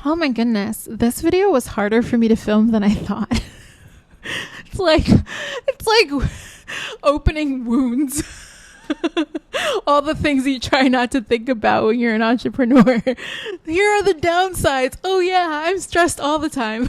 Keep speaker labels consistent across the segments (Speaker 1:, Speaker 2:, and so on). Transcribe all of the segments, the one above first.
Speaker 1: Oh my goodness, this video was harder for me to film than I thought. It's like opening wounds. All the things you try not to think about when you're an entrepreneur. Here are the downsides. Oh yeah, I'm stressed all the time.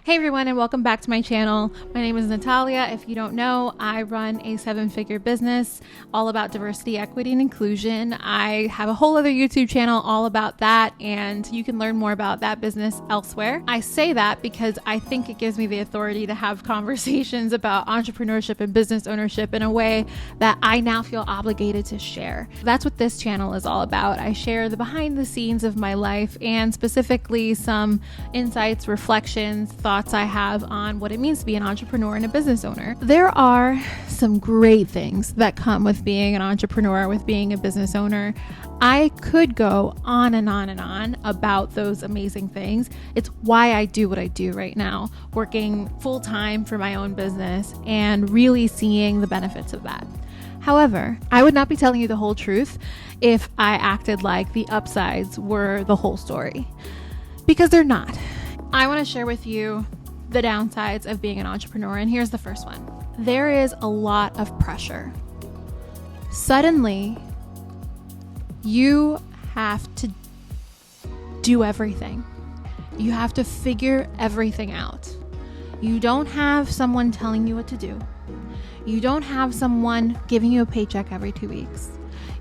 Speaker 1: Hey everyone, and welcome back to my channel. My name is Natalia. If you don't know, I run a 7-figure business all about diversity, equity, and inclusion. I have a whole other YouTube channel all about that, and you can learn more about that business elsewhere. I say that because I think it gives me the authority to have conversations about entrepreneurship and business ownership in a way that I now feel obligated to share. That's what this channel is all about. I share the behind the scenes of my life and specifically some insights, reflections, thoughts I have on what it means to be an entrepreneur and a business owner. There are some great things that come with being an entrepreneur, with being a business owner. I could go on and on and on about those amazing things. It's why I do what I do right now, working full time for my own business and really seeing the benefits of that. However, I would not be telling you the whole truth if I acted like the upsides were the whole story, because they're not. I want to share with you the downsides of being an entrepreneur, and here's the first one. There is a lot of pressure. Suddenly, you have to do everything. You have to figure everything out. You don't have someone telling you what to do. You don't have someone giving you a paycheck every 2 weeks.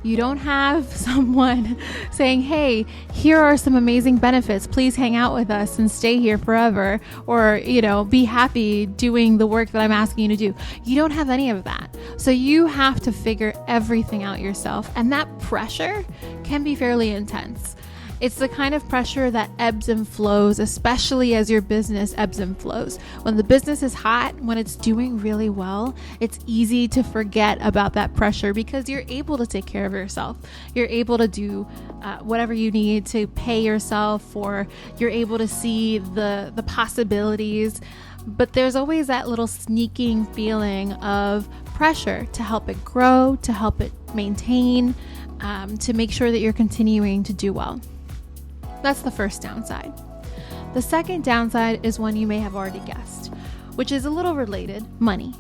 Speaker 1: You don't have someone saying, hey, here are some amazing benefits. Please hang out with us and stay here forever. Or, be happy doing the work that I'm asking you to do. You don't have any of that. So you have to figure everything out yourself. And that pressure can be fairly intense. It's the kind of pressure that ebbs and flows, especially as your business ebbs and flows. When the business is hot, when it's doing really well, it's easy to forget about that pressure because you're able to take care of yourself. You're able to do whatever you need to pay yourself, or you're able to see the possibilities. But there's always that little sneaking feeling of pressure to help it grow, to help it maintain, to make sure that you're continuing to do well. That's the first downside. The second downside is one you may have already guessed, which is a little related: money.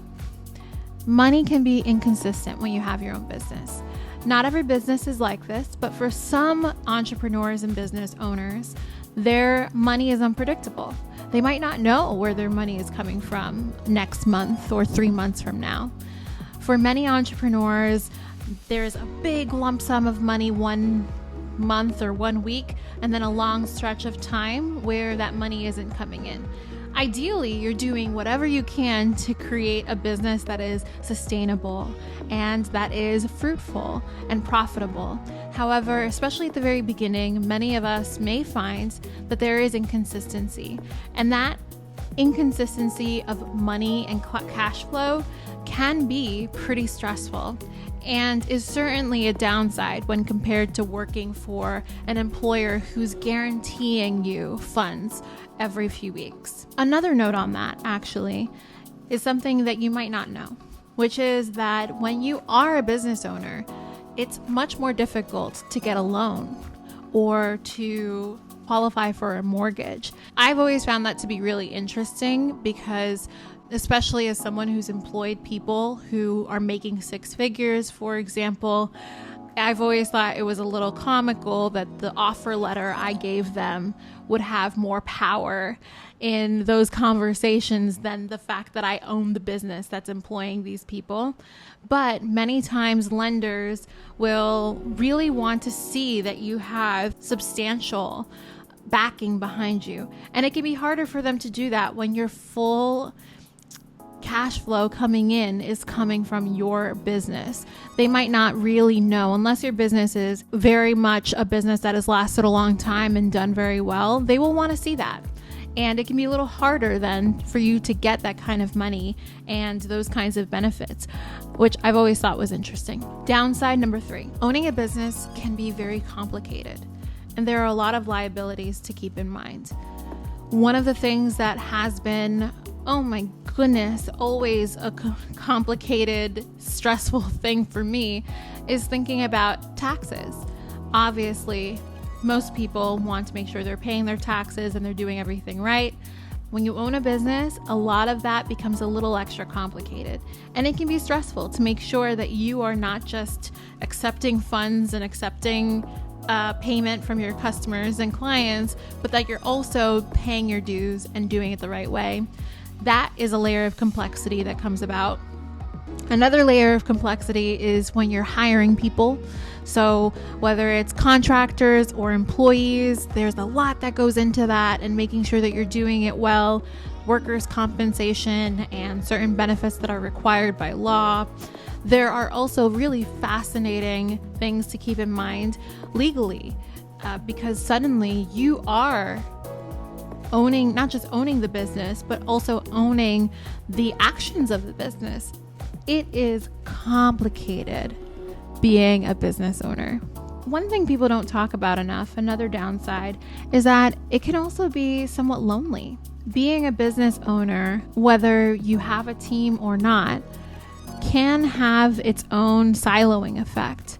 Speaker 1: Money can be inconsistent when you have your own business. Not every business is like this, but for some entrepreneurs and business owners, their money is unpredictable. They might not know where their money is coming from next month or 3 months from now. For many entrepreneurs, there's a big lump sum of money one month or 1 week, and then a long stretch of time where that money isn't coming in. Ideally, you're doing whatever you can to create a business that is sustainable and that is fruitful and profitable. However, especially at the very beginning, many of us may find that there is inconsistency, and that inconsistency of money and cash flow can be pretty stressful and is certainly a downside when compared to working for an employer who's guaranteeing you funds every few weeks. Another note on that, actually, is something that you might not know, which is that when you are a business owner, it's much more difficult to get a loan or to qualify for a mortgage. I've always found that to be really interesting because, especially as someone who's employed people who are making 6 figures, for example, I've always thought it was a little comical that the offer letter I gave them would have more power in those conversations than the fact that I own the business that's employing these people. But many times lenders will really want to see that you have substantial backing behind you. And it can be harder for them to do that when your full cash flow coming in is coming from your business. They might not really know, unless your business is very much a business that has lasted a long time and done very well, they will want to see that. And it can be a little harder then for you to get that kind of money and those kinds of benefits, which I've always thought was interesting. Downside number 3, owning a business can be very complicated, and there are a lot of liabilities to keep in mind. One of the things that has been, oh my goodness, always a complicated, stressful thing for me is thinking about taxes. Obviously, Most people want to make sure they're paying their taxes and they're doing everything right. When you own a business, a lot of that becomes a little extra complicated, and it can be stressful to make sure that you are not just accepting funds and accepting payment from your customers and clients, but that you're also paying your dues and doing it the right way. That is a layer of complexity that comes about. Another layer of complexity is when you're hiring people. So whether it's contractors or employees, there's a lot that goes into that, and making sure that you're doing it well, workers' compensation and certain benefits that are required by law. There are also really fascinating things to keep in mind legally, because suddenly you are owning, not just owning the business, but also owning the actions of the business. It is complicated being a business owner. One thing people don't talk about enough, another downside, is that it can also be somewhat lonely. Being a business owner, whether you have a team or not, can have its own siloing effect.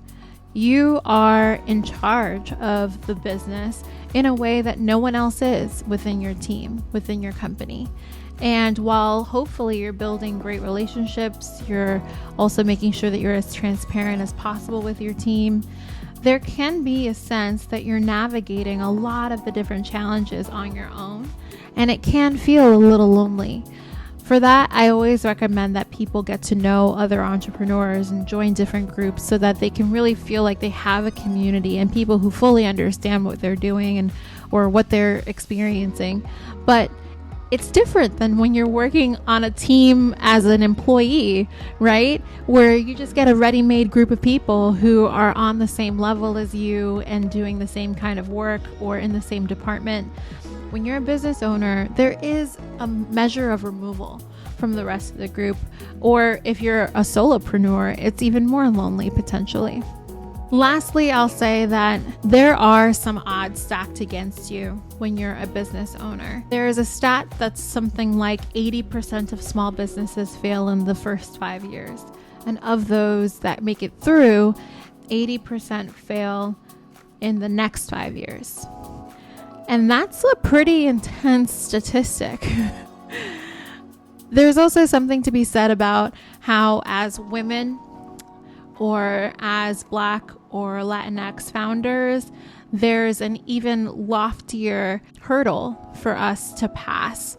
Speaker 1: You are in charge of the business in a way that no one else is within your team, within your company. And while hopefully you're building great relationships, you're also making sure that you're as transparent as possible with your team, there can be a sense that you're navigating a lot of the different challenges on your own, and it can feel a little lonely. For that, I always recommend that people get to know other entrepreneurs and join different groups so that they can really feel like they have a community and people who fully understand what they're doing and or what they're experiencing. But it's different than when you're working on a team as an employee, right? Where you just get a ready-made group of people who are on the same level as you and doing the same kind of work or in the same department. When you're a business owner, there is a measure of removal from the rest of the group. Or if you're a solopreneur, it's even more lonely potentially. Lastly, I'll say that there are some odds stacked against you when you're a business owner. There is a stat that's something like 80% of small businesses fail in the first 5 years. And of those that make it through, 80% fail in the next 5 years. And that's a pretty intense statistic. There's also something to be said about how, as women or as Black or Latinx founders, there's an even loftier hurdle for us to pass.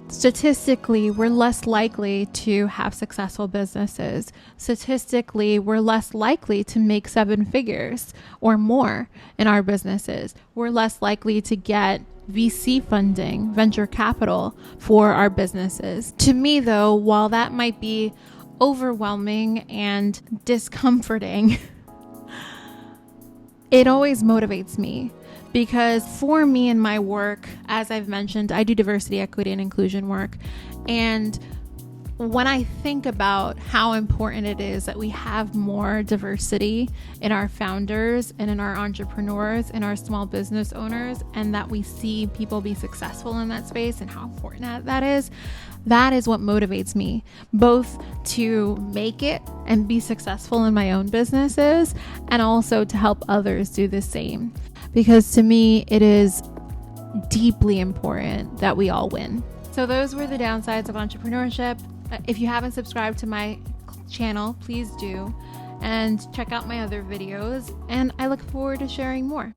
Speaker 1: Statistically, we're less likely to have successful businesses. Statistically, we're less likely to make 7 figures or more in our businesses. We're less likely to get VC funding, venture capital for our businesses. To me, though, while that might be overwhelming and discomforting, it always motivates me. Because for me in my work, as I've mentioned, I do diversity, equity, and inclusion work. And when I think about how important it is that we have more diversity in our founders and in our entrepreneurs and our small business owners, and that we see people be successful in that space and how important that is what motivates me, both to make it and be successful in my own businesses and also to help others do the same. Because to me, it is deeply important that we all win. So those were the downsides of entrepreneurship. If you haven't subscribed to my channel, please do, and check out my other videos, and I look forward to sharing more.